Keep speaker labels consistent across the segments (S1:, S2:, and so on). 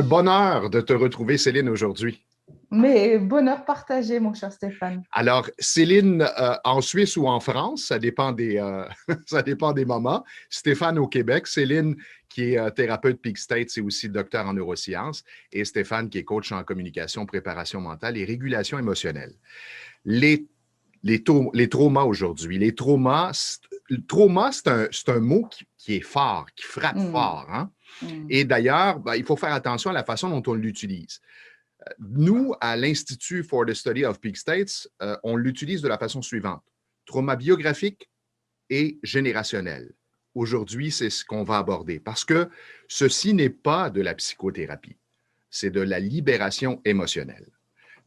S1: bonheur de te retrouver, Céline, aujourd'hui.
S2: Mais bonheur partagé, mon cher Stéphane.
S1: Alors, Céline, en Suisse ou en France, ça dépend ça dépend des moments. Stéphane au Québec, Céline qui est thérapeute Peak State, c'est aussi docteur en neurosciences, et Stéphane qui est coach en communication, préparation mentale et régulation émotionnelle. Les, les traumas aujourd'hui, le trauma, c'est un mot qui est fort, qui frappe fort. Hein? Et d'ailleurs, ben, il faut faire attention à la façon dont on l'utilise. Nous, à l'Institut for the Study of Peak States, on l'utilise de la façon suivante. Trauma biographique et générationnel. Aujourd'hui, c'est ce qu'on va aborder parce que ceci n'est pas de la psychothérapie, c'est de la libération émotionnelle.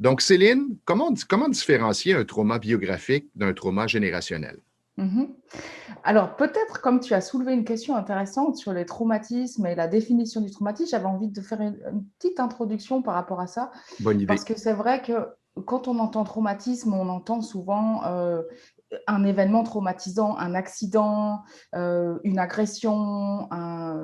S1: Donc, Céline, comment différencier un trauma biographique d'un trauma générationnel?
S2: Alors, peut-être, comme tu as soulevé une question intéressante sur les traumatismes et la définition du traumatisme, j'avais envie de faire une petite introduction par rapport à ça.
S1: Bonne idée.
S2: Parce que c'est vrai que quand on entend traumatisme, on entend souvent un événement traumatisant, un accident, une agression,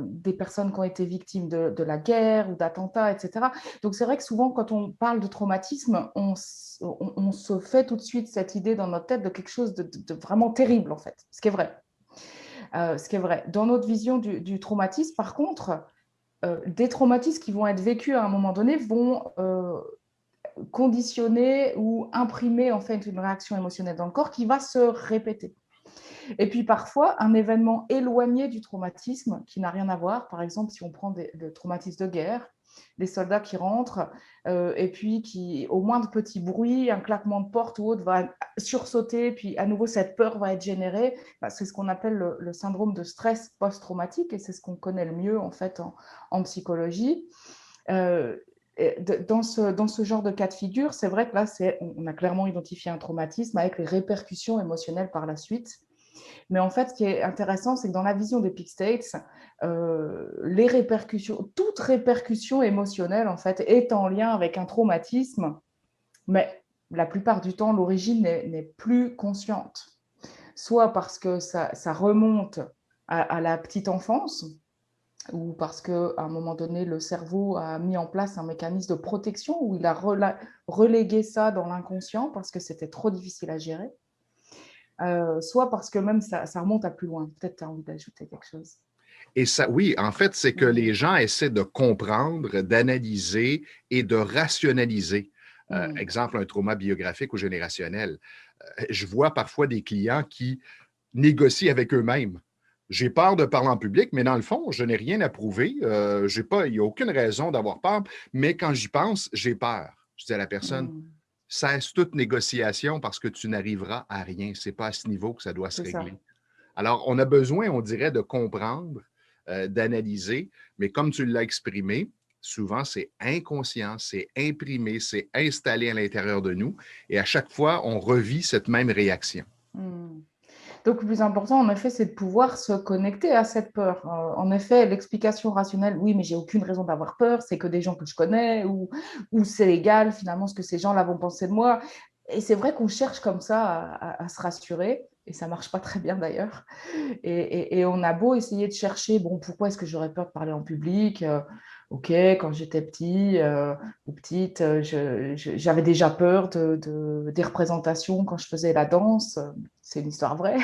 S2: des personnes qui ont été victimes de la guerre ou d'attentats, etc. Donc, c'est vrai que souvent, quand on parle de traumatisme, on se fait tout de suite cette idée dans notre tête de quelque chose de vraiment terrible, en fait, ce qui est vrai. Ce qui est vrai. Dans notre vision du traumatisme, par contre, des traumatismes qui vont être vécus à un moment donné vont conditionner ou imprimer en fait une réaction émotionnelle dans le corps qui va se répéter. Et puis parfois, un événement éloigné du traumatisme qui n'a rien à voir, par exemple, si on prend le traumatisme de guerre, des soldats qui rentrent et puis qui, au moindre petit bruit, un claquement de porte ou autre, va sursauter, puis à nouveau cette peur va être générée. C'est ce qu'on appelle le syndrome de stress post-traumatique et c'est ce qu'on connaît le mieux en fait en psychologie. Dans ce genre de cas de figure, c'est vrai que là, on a clairement identifié un traumatisme avec les répercussions émotionnelles par la suite. Mais en fait, ce qui est intéressant, c'est que dans la vision des Peak States, les répercussions, toute répercussion émotionnelle, en fait, est en lien avec un traumatisme, mais la plupart du temps, l'origine n'est plus consciente. Soit parce que ça remonte à la petite enfance, ou parce qu'à un moment donné, le cerveau a mis en place un mécanisme de protection où il a relégué ça dans l'inconscient parce que c'était trop difficile à gérer. Soit parce que même ça remonte à plus loin. Peut-être tu as envie d'ajouter quelque chose.
S1: Et ça, oui, en fait, c'est que les gens essaient de comprendre, d'analyser et de rationaliser. Exemple, un trauma biographique ou générationnel. Je vois parfois des clients qui négocient avec eux-mêmes. J'ai peur de parler en public, mais dans le fond, je n'ai rien à prouver. Il n'y a aucune raison d'avoir peur, mais quand j'y pense, j'ai peur. Je dis à la personne, cesse toute négociation parce que tu n'arriveras à rien. Ce n'est pas à ce niveau que ça doit se régler. Alors, on a besoin, on dirait, de comprendre, d'analyser, mais comme tu l'as exprimé, souvent c'est inconscient, c'est imprimé, c'est installé à l'intérieur de nous et à chaque fois, on revit cette même réaction.
S2: Donc, le plus important, en effet, c'est de pouvoir se connecter à cette peur. En effet, l'explication rationnelle, oui, mais j'ai aucune raison d'avoir peur, c'est que des gens que je connais, ou c'est légal, finalement, ce que ces gens-là vont penser de moi. Et c'est vrai qu'on cherche comme ça à se rassurer, et ça ne marche pas très bien d'ailleurs. Et on a beau essayer de chercher, bon, pourquoi est-ce que j'aurais peur de parler en public Ok, quand j'étais petit ou petite, j'avais déjà peur des représentations quand je faisais la danse. C'est une histoire vraie.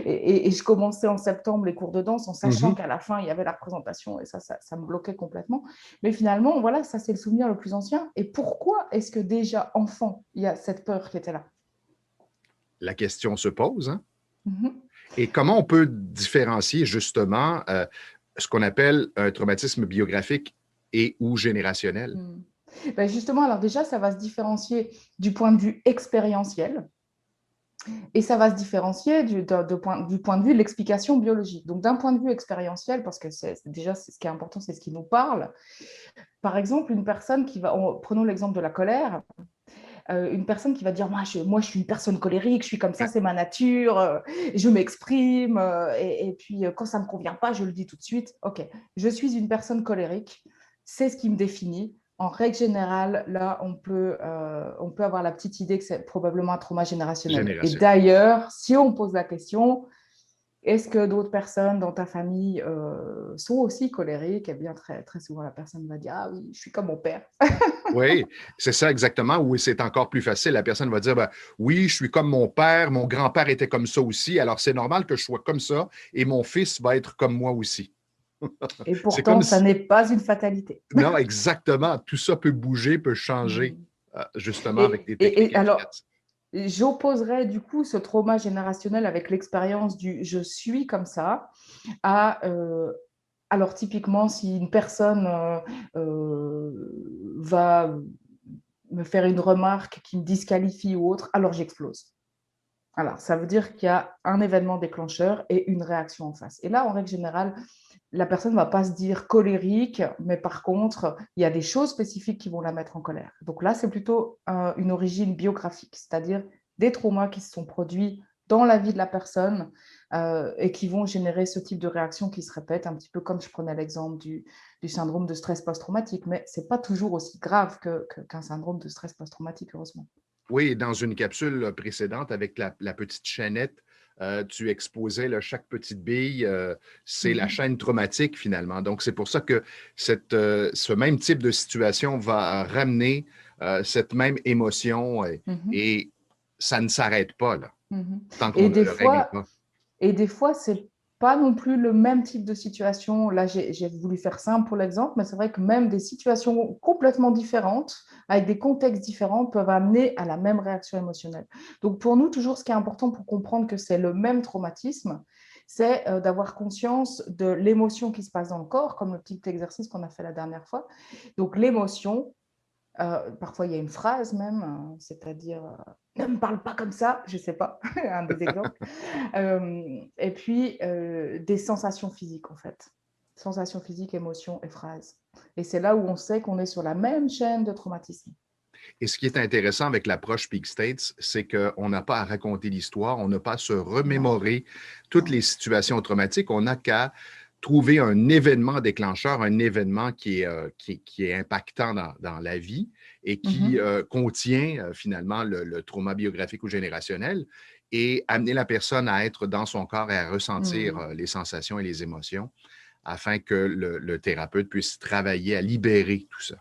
S2: Et je commençais en septembre les cours de danse en sachant qu'à la fin, il y avait la représentation et ça me bloquait complètement. Mais finalement, voilà, ça, c'est le souvenir le plus ancien. Et pourquoi est-ce que déjà, enfant, il y a cette peur qui était là?
S1: La question se pose, hein? Et comment on peut différencier justement ce qu'on appelle un traumatisme biographique et ou générationnel?
S2: Ben justement, alors déjà, ça va se différencier du point de vue expérientiel et ça va se différencier du point de vue de l'explication biologique. Donc, d'un point de vue expérientiel, parce que déjà, ce qui est important, c'est ce qui nous parle. Par exemple, une personne qui va, prenons l'exemple de la colère, une personne qui va dire moi je suis une personne colérique, je suis comme ça, c'est ma nature, je m'exprime, et puis quand ça ne me convient pas, je le dis tout de suite. Ok, je suis une personne colérique, c'est ce qui me définit. En règle générale, là, on peut avoir la petite idée que c'est probablement un trauma générationnel. Et d'ailleurs, si on pose la question, Est-ce que d'autres personnes dans ta famille sont aussi colériques? Eh bien, très, très souvent, la personne va dire: «Ah oui, je suis comme mon père.»
S1: Oui, c'est ça exactement. Oui, c'est encore plus facile. La personne va dire, ben, oui, je suis comme mon père, mon grand-père était comme ça aussi, alors c'est normal que je sois comme ça et mon fils va être comme moi aussi.
S2: Et
S1: C'est comme
S2: pourtant, ça
S1: si...
S2: n'est pas une fatalité.
S1: Non, exactement. Tout ça peut bouger, peut changer,
S2: Mm.
S1: justement avec des
S2: Et
S1: techniques
S2: alors,
S1: efficaces.
S2: j'opposerais du coup ce trauma générationnel avec l'expérience du je suis comme ça à alors typiquement si une personne va me faire une remarque qui me disqualifie ou autre, alors j'explose. Alors, ça veut dire qu'il y a un événement déclencheur et une réaction en face. Et là, en règle générale, la personne ne va pas se dire colérique, mais par contre, il y a des choses spécifiques qui vont la mettre en colère. Donc là, c'est plutôt une origine biographique, c'est-à-dire des traumas qui se sont produits dans la vie de la personne et qui vont générer ce type de réaction qui se répète, un petit peu comme je prenais l'exemple du syndrome de stress post-traumatique, mais ce n'est pas toujours aussi grave qu'un syndrome de stress post-traumatique, heureusement.
S1: Oui, dans une capsule précédente avec la petite chaînette, tu exposais là, chaque petite bille, c'est la chaîne traumatique finalement. Donc, c'est pour ça que ce même type de situation va ramener cette même émotion et ça ne s'arrête pas là, tant qu'on
S2: Et
S1: ne
S2: des
S1: le règle
S2: fois,
S1: pas.
S2: Et des fois, c'est pas non plus le même type de situation. Là, j'ai voulu faire simple pour l'exemple, mais c'est vrai que même des situations complètement différentes, avec des contextes différents, peuvent amener à la même réaction émotionnelle. Donc, pour nous, toujours, ce qui est important pour comprendre que c'est le même traumatisme, c'est d'avoir conscience de l'émotion qui se passe dans le corps, comme le petit exercice qu'on a fait la dernière fois. Donc, l'émotion, parfois, il y a une phrase même, c'est-à-dire ne me parle pas comme ça, je ne sais pas, un des exemples. Et puis, des sensations physiques, en fait. Sensations physiques, émotions et phrases. Et c'est là où on sait qu'on est sur la même chaîne de traumatisme.
S1: Et ce qui est intéressant avec l'approche Peak States, c'est qu'on n'a pas à raconter l'histoire, on n'a pas à se
S2: Non,
S1: remémorer toutes
S2: non.
S1: les situations traumatiques, on n'a qu'à trouver un événement déclencheur, un événement qui est impactant dans la vie et qui contient finalement le trauma biographique ou générationnel et amener la personne à être dans son corps et à ressentir les sensations et les émotions afin que le thérapeute puisse travailler à libérer tout ça.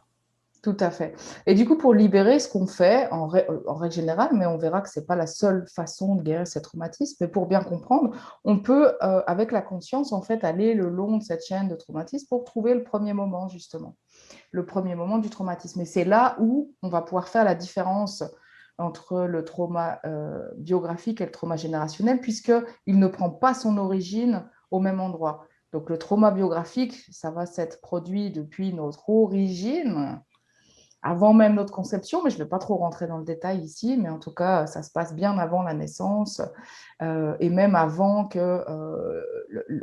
S2: Tout à fait. Et du coup, pour libérer, ce qu'on fait en règle générale, mais on verra que ce n'est pas la seule façon de guérir ces traumatismes, mais pour bien comprendre, on peut, avec la conscience, en fait, aller le long de cette chaîne de traumatismes pour trouver le premier moment, justement, le premier moment du traumatisme. Et c'est là où on va pouvoir faire la différence entre le trauma biographique et le trauma générationnel, puisqu'il ne prend pas son origine au même endroit. Donc, le trauma biographique, ça va s'être produit depuis notre origine, avant même notre conception, mais je ne vais pas trop rentrer dans le détail ici, mais en tout cas, ça se passe bien avant la naissance et même avant que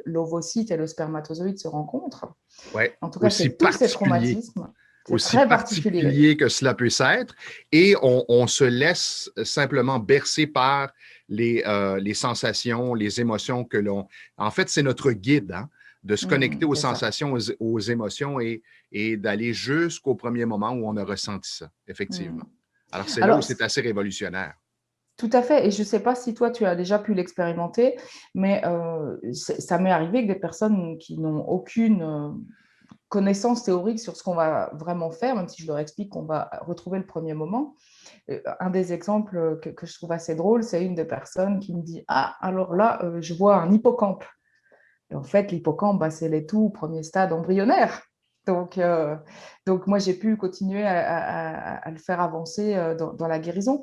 S2: l'ovocyte et le spermatozoïde se rencontrent.
S1: Oui,
S2: En tout cas, c'est tous ces traumatismes. C'est
S1: aussi
S2: très particulier, oui.
S1: particulier que cela puisse être, et on se laisse simplement bercer par les sensations, les émotions que l'on... En fait, c'est notre guide, hein, de se connecter aux
S2: C'est ça.
S1: sensations, aux émotions et d'aller jusqu'au premier moment où on a ressenti ça, effectivement. Alors, c'est là où
S2: Alors,
S1: c'est assez révolutionnaire.
S2: tout à fait. Et je ne sais pas si toi, tu as déjà pu l'expérimenter, mais ça m'est arrivé que des personnes qui n'ont aucune connaissance théorique sur ce qu'on va vraiment faire, même si je leur explique qu'on va retrouver le premier moment. Un des exemples que je trouve assez drôle, c'est une des personnes qui me dit: Ah, alors là, je vois un hippocampe. Et en fait, l'hippocampe, bah, c'est les tout premiers stades embryonnaires. Donc moi, j'ai pu continuer à le faire avancer dans la guérison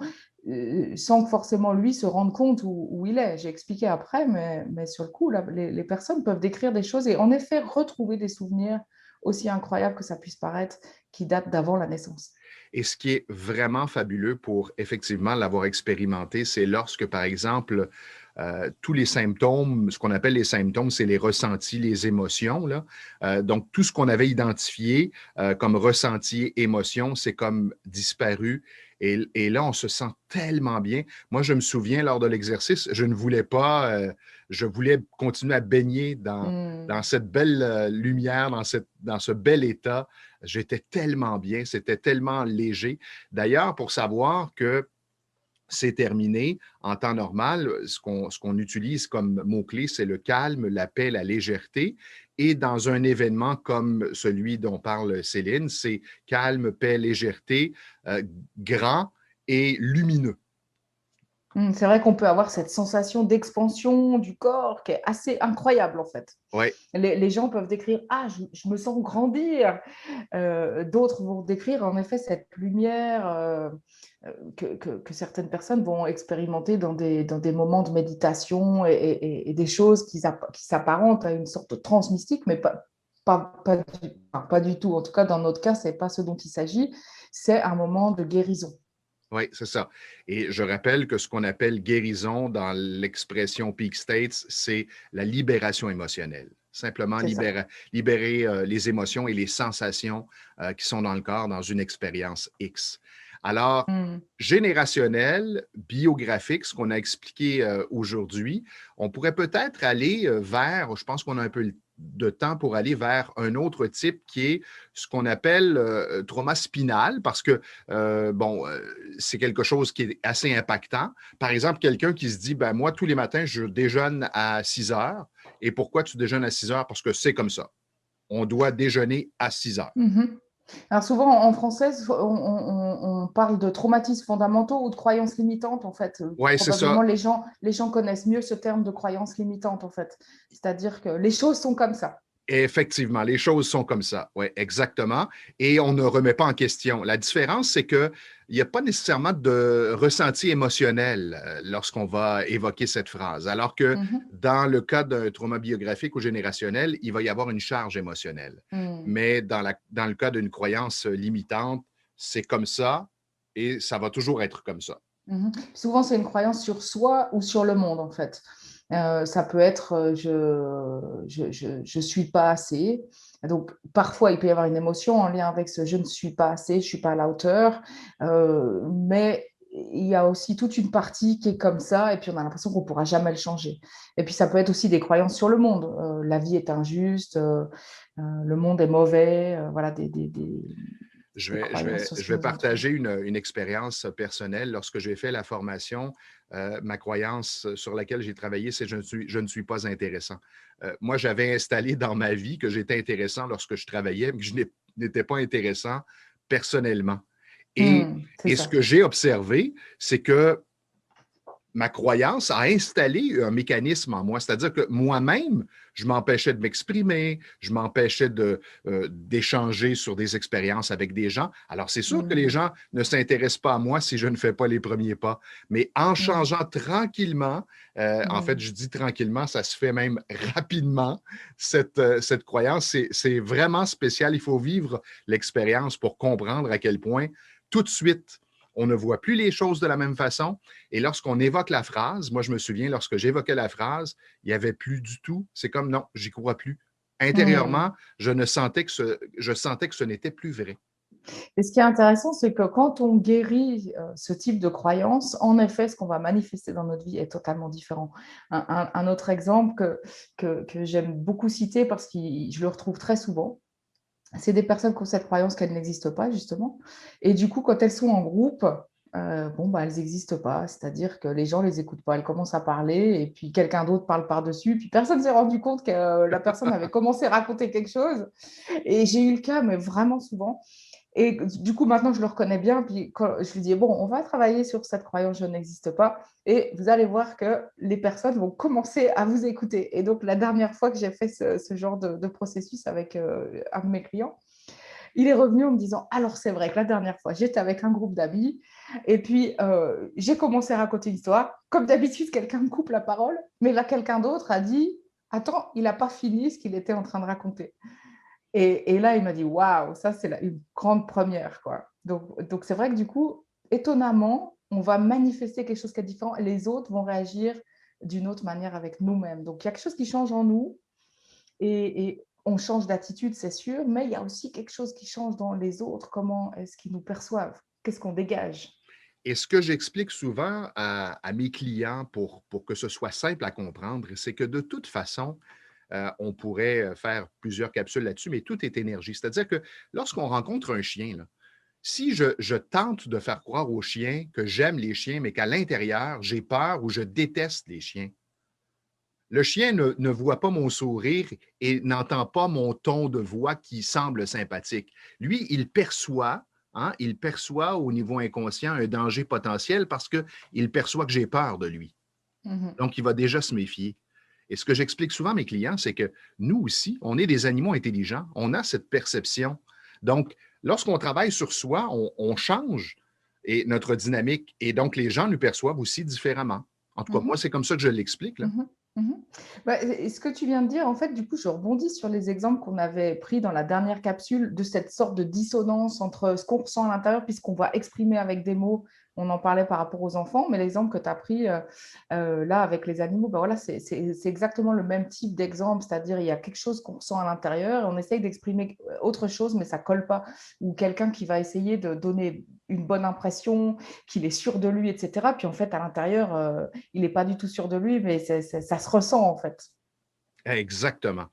S2: sans que forcément lui se rende compte où il est. J'ai expliqué après, mais sur le coup, là, les personnes peuvent décrire des choses et en effet retrouver des souvenirs aussi incroyables que ça puisse paraître qui datent d'avant la naissance.
S1: Et ce qui est vraiment fabuleux pour effectivement l'avoir expérimenté, c'est lorsque, par exemple, tous les symptômes, ce qu'on appelle les symptômes, c'est les ressentis, les émotions, là. Donc, tout ce qu'on avait identifié comme ressenti, émotion, c'est comme disparu. Et là, on se sent tellement bien. Moi, je me souviens, lors de l'exercice, je ne voulais pas, je voulais continuer à baigner dans cette belle lumière, dans ce bel état. J'étais tellement bien, c'était tellement léger. D'ailleurs, pour savoir que c'est terminé. En temps normal, ce qu'on utilise comme mot-clé, c'est le calme, la paix, la légèreté. Et dans un événement comme celui dont parle Céline, c'est calme, paix, légèreté, grand et lumineux.
S2: C'est vrai qu'on peut avoir cette sensation d'expansion du corps qui est assez incroyable en fait.
S1: Oui,
S2: Les gens peuvent décrire ah je me sens grandir. D'autres vont décrire en effet cette lumière que certaines personnes vont expérimenter dans des moments de méditation et des choses qui s'apparentent à une sorte de transe mystique, mais pas du tout. En tout cas, dans notre cas, ce n'est pas ce dont il s'agit. C'est un moment de guérison.
S1: oui, c'est ça. Et je rappelle que ce qu'on appelle guérison dans l'expression Peak States, c'est la libération émotionnelle. Simplement
S2: C'est ça.
S1: libérer les émotions et les sensations qui sont dans le corps dans une expérience X. Alors,
S2: Mm.
S1: générationnel, biographique, ce qu'on a expliqué aujourd'hui, on pourrait peut-être aller vers, je pense qu'on a un peu de temps pour aller vers un autre type qui est ce qu'on appelle trauma spinal, parce que, c'est quelque chose qui est assez impactant. Par exemple, quelqu'un qui se dit, ben moi, tous les matins, je déjeune à 6 heures. Et pourquoi tu déjeunes à 6 heures? Parce que c'est comme ça. On doit déjeuner à 6 heures.
S2: Mhm. Alors souvent en français, on parle de traumatismes fondamentaux ou de croyances limitantes en fait.
S1: Oui, c'est
S2: Probablement
S1: ça.
S2: les gens connaissent mieux ce terme de croyances limitantes en fait. C'est-à-dire que les choses sont comme ça.
S1: Effectivement, les choses sont comme ça. Oui, exactement. Et on ne remet pas en question. La différence, c'est qu'il n'y a pas nécessairement de ressenti émotionnel lorsqu'on va évoquer cette phrase. Alors que
S2: Mhm.
S1: dans le cas d'un trauma biographique ou générationnel, il va y avoir une charge émotionnelle.
S2: Mm.
S1: Mais dans le cas d'une croyance limitante, c'est comme ça et ça va toujours être comme ça.
S2: Mhm. Souvent, c'est une croyance sur soi ou sur le monde, en fait. Ça peut être je suis pas assez. Donc, parfois, il peut y avoir une émotion en lien avec ce je ne suis pas assez, je suis pas à la hauteur. Mais il y a aussi toute une partie qui est comme ça, et puis on a l'impression qu'on pourra jamais le changer. Et puis, ça peut être aussi des croyances sur le monde. La vie est injuste, le monde est mauvais, voilà, des croyances sur ce
S1: Je
S2: qui
S1: vais
S2: nous entoure.
S1: partager une expérience personnelle. Lorsque j'ai fait la formation, ma croyance sur laquelle j'ai travaillé, c'est je ne suis pas intéressant. Moi, j'avais installé dans ma vie que j'étais intéressant lorsque je travaillais, mais que je n'étais pas intéressant personnellement. Et,
S2: C'est
S1: et ce
S2: ça.
S1: que j'ai observé, c'est que ma croyance a installé un mécanisme en moi. C'est-à-dire que moi-même, je m'empêchais de m'exprimer, je m'empêchais d'échanger sur des expériences avec des gens. Alors, c'est sûr que les
S2: Mm.
S1: gens ne s'intéressent pas à moi si je ne fais pas les premiers pas. Mais en
S2: Mm.
S1: changeant tranquillement, en fait,
S2: Mm.
S1: je dis tranquillement, ça se fait même rapidement, cette croyance. C'est vraiment spécial. Il faut vivre l'expérience pour comprendre à quel point tout de suite, on ne voit plus les choses de la même façon. Et lorsqu'on évoque la phrase, moi, je me souviens, lorsque j'évoquais la phrase, il n'y avait plus du tout. C'est comme non, j'y crois plus.
S2: Mm.
S1: Intérieurement, je sentais que ce n'était plus vrai.
S2: Et ce qui est intéressant, c'est que quand on guérit ce type de croyance, en effet, ce qu'on va manifester dans notre vie est totalement différent. Un autre exemple que j'aime beaucoup citer parce que je le retrouve très souvent, c'est des personnes qui ont cette croyance qu'elles n'existent pas, justement. Et du coup, quand elles sont en groupe, elles n'existent pas. C'est-à-dire que les gens ne les écoutent pas. Elles commencent à parler et puis quelqu'un d'autre parle par-dessus. Puis personne ne s'est rendu compte que la personne avait commencé à raconter quelque chose. Et j'ai eu le cas, mais vraiment souvent. Et du coup, maintenant, je le reconnais bien. Puis quand je lui dis, bon, on va travailler sur cette croyance, je n'existe pas. Et vous allez voir que les personnes vont commencer à vous écouter. Et donc, la dernière fois que j'ai fait ce genre de processus avec un de mes clients, il est revenu en me disant, alors c'est vrai que la dernière fois, j'étais avec un groupe d'amis. Et puis, j'ai commencé à raconter une histoire. Comme d'habitude, quelqu'un me coupe la parole. Mais là, quelqu'un d'autre a dit, attends, il n'a pas fini ce qu'il était en train de raconter. Et là, il m'a dit, waouh, ça, c'est une grande première, quoi. Donc c'est vrai que du coup, étonnamment, on va manifester quelque chose qui est différent et les autres vont réagir d'une autre manière avec nous-mêmes. Donc, il y a quelque chose qui change en nous et on change d'attitude, c'est sûr, mais il y a aussi quelque chose qui change dans les autres. Comment est-ce qu'ils nous perçoivent? Qu'est-ce qu'on dégage?
S1: Et ce que j'explique souvent à mes clients pour que ce soit simple à comprendre, c'est que de toute façon, on pourrait faire plusieurs capsules là-dessus, mais tout est énergie. C'est-à-dire que lorsqu'on rencontre un chien, là, Si je tente de faire croire aux chiens que j'aime les chiens, mais qu'à l'intérieur, j'ai peur ou je déteste les chiens, le chien ne voit pas mon sourire et n'entend pas mon ton de voix qui semble sympathique. Lui, il perçoit au niveau inconscient un danger potentiel parce qu'il perçoit que j'ai peur de lui.
S2: Mhm.
S1: Donc, il va déjà se méfier. Et ce que j'explique souvent à mes clients, c'est que nous aussi, on est des animaux intelligents. On a cette perception. Donc, lorsqu'on travaille sur soi, on change et notre dynamique. Et donc, les gens nous perçoivent aussi différemment. En tout cas, moi,
S2: Mhm.
S1: c'est comme ça que je l'explique, là.
S2: Mhm. Mhm. Bah, et ce que tu viens de dire, en fait, du coup, je rebondis sur les exemples qu'on avait pris dans la dernière capsule de cette sorte de dissonance entre ce qu'on ressent à l'intérieur puisqu'on va exprimer avec des mots. On en parlait par rapport aux enfants, mais l'exemple que tu as pris là avec les animaux, bah voilà, c'est exactement le même type d'exemple, c'est-à-dire il y a quelque chose qu'on ressent à l'intérieur et on essaye d'exprimer autre chose, mais ça colle pas. Ou quelqu'un qui va essayer de donner une bonne impression, qu'il est sûr de lui, etc. Puis en fait, à l'intérieur, il n'est pas du tout sûr de lui, mais ça se ressent en fait.
S1: Exactement.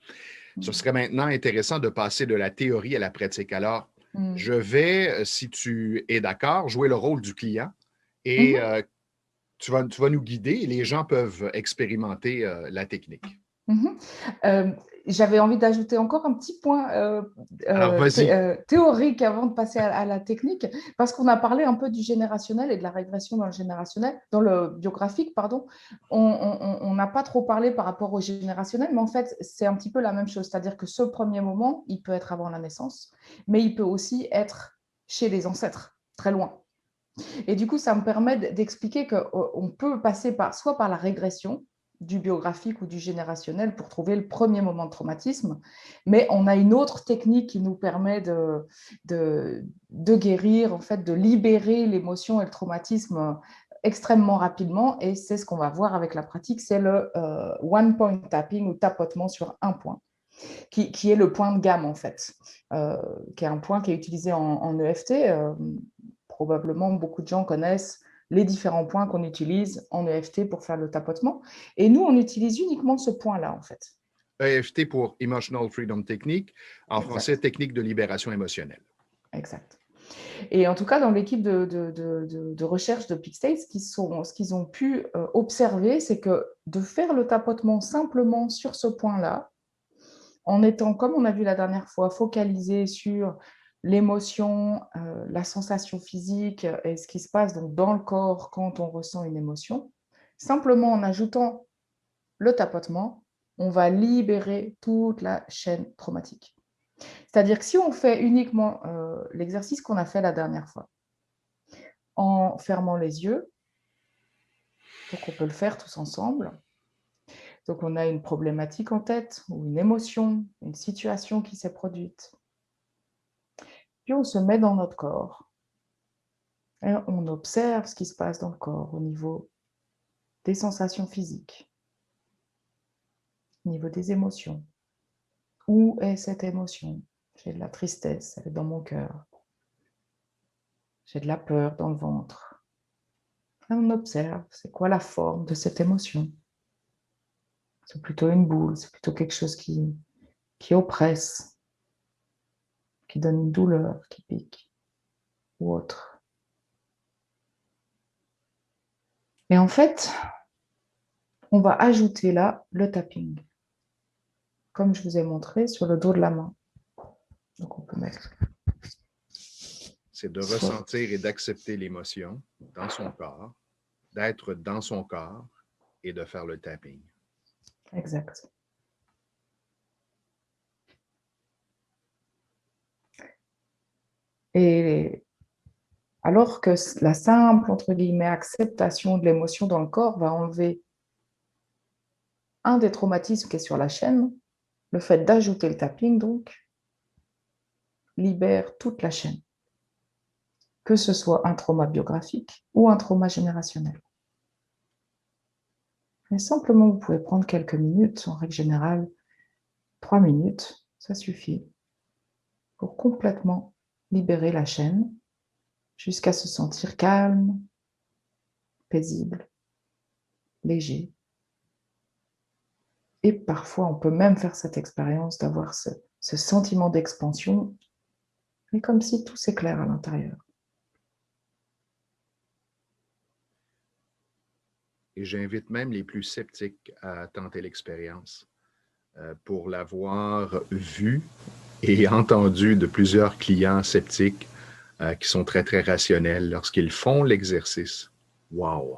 S1: Ce
S2: Mm.
S1: serait maintenant intéressant de passer de la théorie à la pratique. Alors,
S2: Mm.
S1: je vais, si tu es d'accord, jouer le rôle du client et
S2: Mhm.
S1: tu vas nous guider et les gens peuvent expérimenter la technique.
S2: Mhm. Euh, J'avais envie d'ajouter encore un petit point
S1: Alors, vas-y.
S2: théorique avant de passer à la technique, parce qu'on a parlé un peu du générationnel et de la régression dans le générationnel, dans le biographique, pardon. On n'a pas trop parlé par rapport au générationnel, mais en fait, c'est un petit peu la même chose. C'est-à-dire que ce premier moment, il peut être avant la naissance, mais il peut aussi être chez les ancêtres, très loin. Et du coup, ça me permet d'expliquer qu'on peut passer soit par la régression du biographique ou du générationnel pour trouver le premier moment de traumatisme, mais on a une autre technique qui nous permet de guérir, en fait, de libérer l'émotion et le traumatisme extrêmement rapidement, et c'est ce qu'on va voir avec la pratique, c'est le one point tapping ou tapotement sur un point. Qui est le point de gamme en fait, qui est un point qui est utilisé en EFT. Probablement, beaucoup de gens connaissent les différents points qu'on utilise en EFT pour faire le tapotement. Et nous, on utilise uniquement ce point-là en fait.
S1: EFT pour Emotional Freedom Technique, en français,
S2: Exact,
S1: technique de libération émotionnelle.
S2: exact. Et en tout cas, dans l'équipe de recherche de PeakState, ce qu'ils ont pu observer, c'est que de faire le tapotement simplement sur ce point-là, en étant, comme on a vu la dernière fois, focalisé sur l'émotion, la sensation physique et ce qui se passe donc dans le corps quand on ressent une émotion, simplement en ajoutant le tapotement, on va libérer toute la chaîne traumatique. C'est-à-dire que si on fait uniquement l'exercice qu'on a fait la dernière fois, en fermant les yeux, donc on peut le faire tous ensemble, donc on a une problématique en tête ou une émotion, une situation qui s'est produite. Puis on se met dans notre corps et on observe ce qui se passe dans le corps au niveau des sensations physiques, au niveau des émotions. Où est cette émotion? J'ai de la tristesse, elle est dans mon cœur. J'ai de la peur dans le ventre. Et on observe, c'est quoi la forme de cette émotion? C'est plutôt une boule, c'est plutôt quelque chose qui oppresse, qui donne une douleur, qui pique, ou autre. Et en fait, on va ajouter là le tapping, comme je vous ai montré sur le dos de la main. Donc on peut mettre
S1: C'est de
S2: soit
S1: ressentir et d'accepter l'émotion dans son corps, d'être dans son corps et de faire le tapping.
S2: exact. Et alors que la simple, entre guillemets, acceptation de l'émotion dans le corps va enlever un des traumatismes qui est sur la chaîne, le fait d'ajouter le tapping, donc, libère toute la chaîne, que ce soit un trauma biographique ou un trauma générationnel. Mais simplement, vous pouvez prendre quelques minutes, en règle générale, 3 minutes, ça suffit, pour complètement libérer la chaîne jusqu'à se sentir calme, paisible, léger. Et parfois, on peut même faire cette expérience d'avoir ce sentiment d'expansion, mais comme si tout s'éclaire à l'intérieur.
S1: et j'invite même les plus sceptiques à tenter l'expérience pour l'avoir vu et entendu de plusieurs clients sceptiques qui sont très, très rationnels lorsqu'ils font l'exercice. Wow!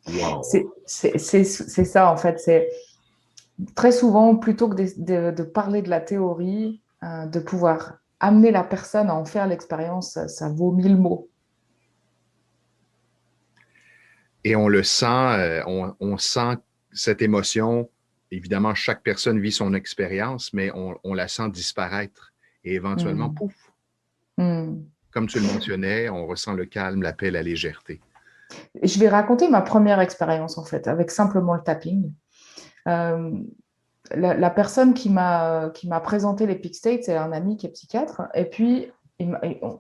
S1: Wow!
S2: C'est ça, en fait. C'est très souvent, plutôt que de parler de la théorie, de pouvoir amener la personne à en faire l'expérience, ça vaut 1000 mots.
S1: Et on le sent, on sent cette émotion. Évidemment, chaque personne vit son expérience, mais on la sent disparaître et éventuellement, pouf! Comme tu le mentionnais, on ressent le calme, la paix, la légèreté.
S2: Je vais raconter ma première expérience, en fait, avec simplement le tapping. La personne qui m'a présenté les Peak States, c'est un ami qui est psychiatre. Et puis,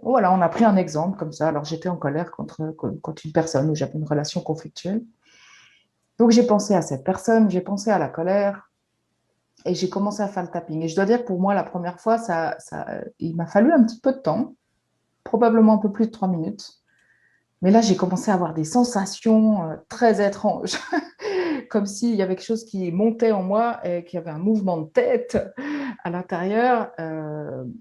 S2: voilà, on a pris un exemple comme ça. Alors, j'étais en colère contre une personne où j'avais une relation conflictuelle. Donc, j'ai pensé à cette personne, j'ai pensé à la colère et j'ai commencé à faire le tapping. Et je dois dire que pour moi, la première fois, il m'a fallu un petit peu de temps, probablement un peu plus de 3 minutes. Mais là, j'ai commencé à avoir des sensations très étranges, comme s'il y avait quelque chose qui montait en moi et qu'il y avait un mouvement de tête à l'intérieur.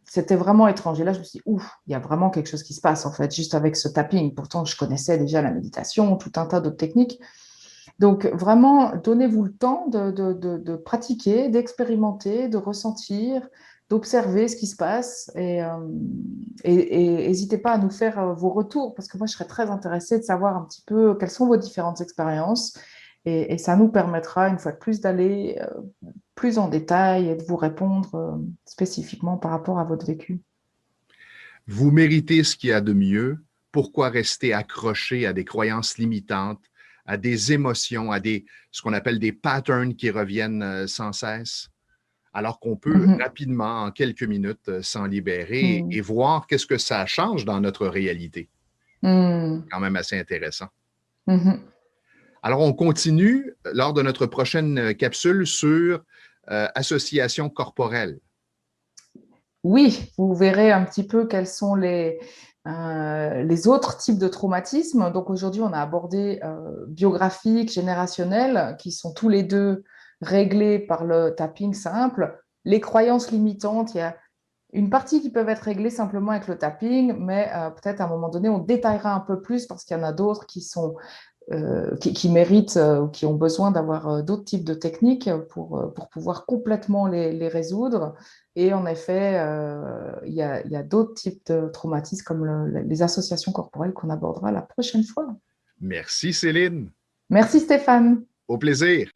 S2: C'était vraiment étrange. Et là, je me suis dit, ouf, il y a vraiment quelque chose qui se passe, en fait, juste avec ce tapping. Pourtant, je connaissais déjà la méditation, tout un tas d'autres techniques. Donc, vraiment, donnez-vous le temps de pratiquer, d'expérimenter, de ressentir, d'observer ce qui se passe et n'hésitez pas à nous faire vos retours parce que moi, je serais très intéressée de savoir un petit peu quelles sont vos différentes expériences et ça nous permettra, une fois de plus, d'aller plus en détail et de vous répondre spécifiquement par rapport à votre vécu.
S1: Vous méritez ce qu'il y a de mieux. Pourquoi rester accroché à des croyances limitantes, à des émotions, à ce qu'on appelle des patterns qui reviennent sans cesse, alors qu'on peut rapidement, en quelques minutes, s'en libérer et voir qu'est-ce que ça change dans notre réalité. Quand même assez intéressant. Alors, on continue lors de notre prochaine capsule sur association corporelle.
S2: Oui, vous verrez un petit peu quels sont les autres types de traumatismes. Donc aujourd'hui, on a abordé biographique, générationnel, qui sont tous les deux réglés par le tapping simple. Les croyances limitantes, il y a une partie qui peuvent être réglées simplement avec le tapping, mais peut-être à un moment donné, on détaillera un peu plus parce qu'il y en a d'autres qui méritent ou qui ont besoin d'avoir d'autres types de techniques pour pouvoir complètement les résoudre. Et en effet, il y a d'autres types de traumatismes comme les associations corporelles qu'on abordera la prochaine fois.
S1: Merci Céline.
S2: Merci Stéphane.
S1: Au plaisir.